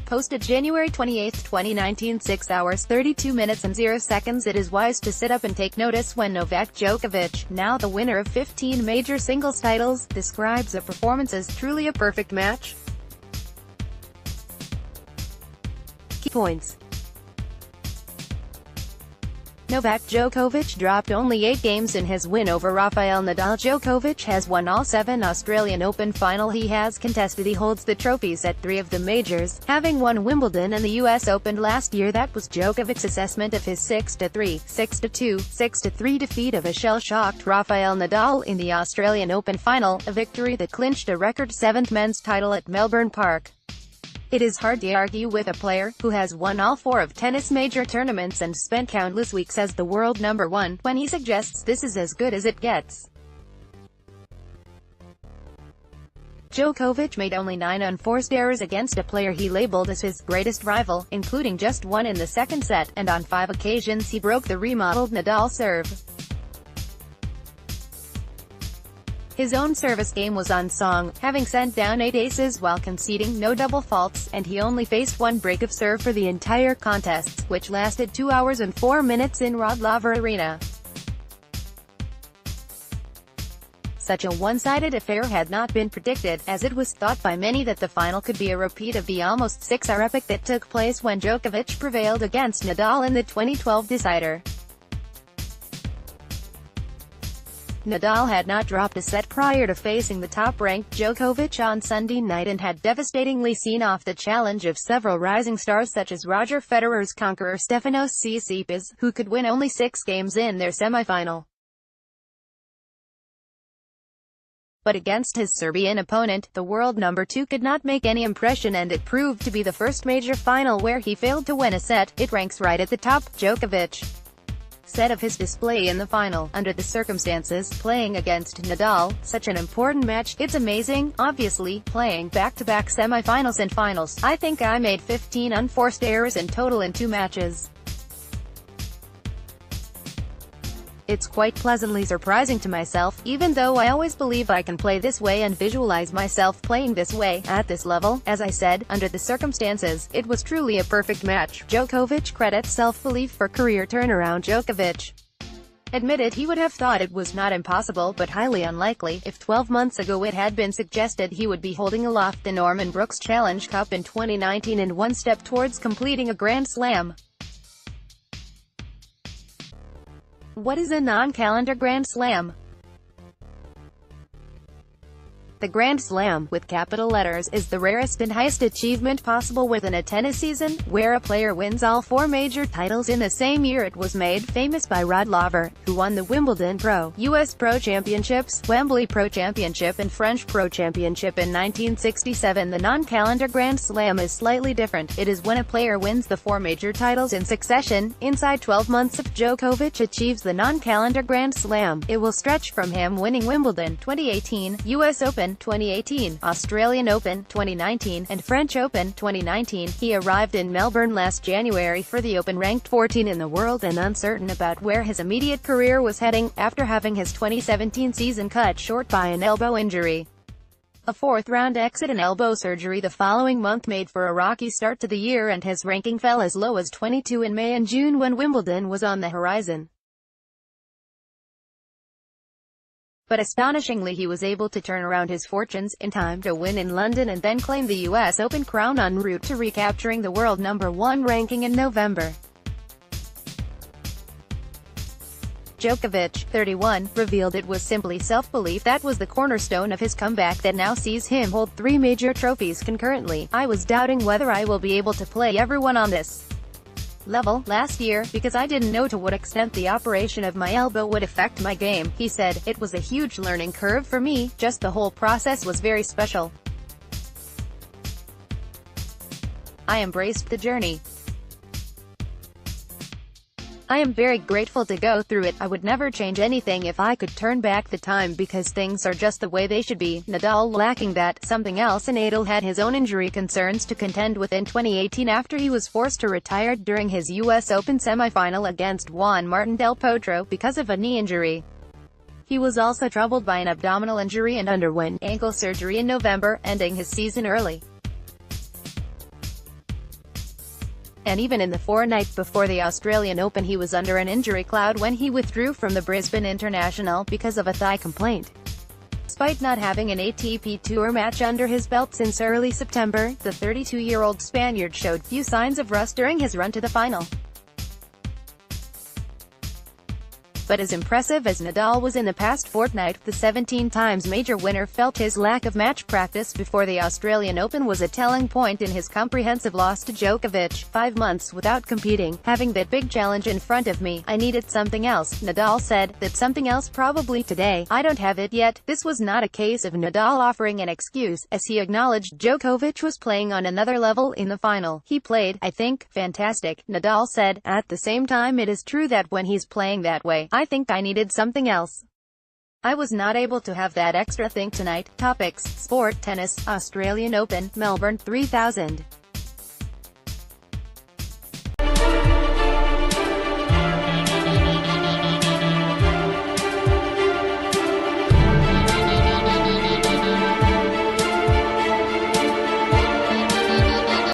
posted January 28, 2019, 6 hours 32 minutes and 0 seconds. It is wise to sit up and take notice when Novak Djokovic, now the winner of 15 major singles titles, describes a performance as truly a perfect match. Key points. Novak Djokovic dropped only 8 games in his win over Rafael Nadal. Djokovic has won all 7 Australian Open final he has contested. He holds the trophies at 3 of the majors, having won Wimbledon and the US Open last year. That was Djokovic's assessment of his 6-3, 6-2, 6-3 defeat of a shell-shocked Rafael Nadal in the Australian Open final, a victory that clinched a record 7th men's title at Melbourne Park. It is hard to argue with a player who has won all 4 of tennis major tournaments and spent countless weeks as the world number 1, when he suggests this is as good as it gets. Djokovic made only 9 unforced errors against a player he labeled as his greatest rival, including just 1 in the second set, and on 5 occasions he broke the remodeled Nadal serve. His own service game was unsung, having sent down 8 aces while conceding no double faults, and he only faced 1 break of serve for the entire contests, which lasted 2 hours and 4 minutes in Rod Laver Arena. Such a one-sided affair had not been predicted, as it was thought by many that the final could be a repeat of the almost 6-hour epic that took place when Djokovic prevailed against Nadal in the 2012 decider. Nadal had not dropped a set prior to facing the top-ranked Djokovic on Sunday night and had devastatingly seen off the challenge of several rising stars such as Roger Federer's conqueror Stefanos Tsitsipas, who could win only 6 games in their semifinal. But against his Serbian opponent, the world number 2 could not make any impression, and it proved to be the first major final where he failed to win a set. It ranks right at the top. Djokovic said of his display in the final, under the circumstances, playing against Nadal, such an important match, it's amazing, obviously, playing back-to-back semi-finals and finals. I think I made 15 unforced errors in total in 2 matches. It's quite pleasantly surprising to myself, even though I always believe I can play this way and visualize myself playing this way, at this level. As I said, under the circumstances, it was truly a perfect match. Djokovic credits self-belief for career turnaround. Djokovic admitted he would have thought it was not impossible, but highly unlikely, if 12 months ago it had been suggested he would be holding aloft the Norman Brooks Challenge Cup in 2019 and 1 step towards completing a Grand Slam. What is a non-calendar Grand Slam? The Grand Slam, with capital letters, is the rarest and highest achievement possible within a tennis season, where a player wins all 4 major titles in the same year. It was made famous by Rod Laver, who won the Wimbledon Pro, US Pro Championships, Wembley Pro Championship and French Pro Championship in 1967. The non-calendar Grand Slam is slightly different. It is when a player wins the 4 major titles in succession, inside 12 months. If Djokovic achieves the non-calendar Grand Slam, it will stretch from him winning Wimbledon 2018, US Open 2018, Australian Open 2019, and French Open 2019. He arrived in Melbourne last January for the Open ranked 14 in the world and uncertain about where his immediate career was heading, after having his 2017 season cut short by an elbow injury. A 4th-round exit and elbow surgery the following month made for a rocky start to the year, and his ranking fell as low as 22 in May and June when Wimbledon was on the horizon. But astonishingly he was able to turn around his fortunes in time to win in London and then claim the US Open crown en route to recapturing the world number 1 ranking in November. Djokovic, 31, revealed it was simply self-belief that was the cornerstone of his comeback that now sees him hold 3 major trophies concurrently. I was doubting whether I will be able to play everyone on this level last year, because I didn't know to what extent the operation of my elbow would affect my game, he said. It was a huge learning curve for me, just the whole process was very special. I embraced the journey. I am very grateful to go through it. I would never change anything if I could turn back the time, because things are just the way they should be. Nadal lacking that, something else, and Nadal had his own injury concerns to contend with in 2018 after he was forced to retire during his US Open semifinal against Juan Martín del Potro because of a knee injury. He was also troubled by an abdominal injury and underwent ankle surgery in November, ending his season early. And even in the fortnight before the Australian Open he was under an injury cloud when he withdrew from the Brisbane International because of a thigh complaint. Despite not having an ATP Tour match under his belt since early September, the 32-year-old Spaniard showed few signs of rust during his run to the final. But as impressive as Nadal was in the past fortnight, the 17-times major winner felt his lack of match practice before the Australian Open was a telling point in his comprehensive loss to Djokovic. 5 months without competing, having that big challenge in front of me, I needed something else, Nadal said. That something else probably today. I don't have it yet. This was not a case of Nadal offering an excuse, as he acknowledged Djokovic was playing on another level in the final. He played, I think, fantastic, Nadal said. At the same time, it is true that when he's playing that way, I think I needed something else. I was not able to have that extra thing tonight. Topics: Sport, Tennis, Australian Open, Melbourne 3000.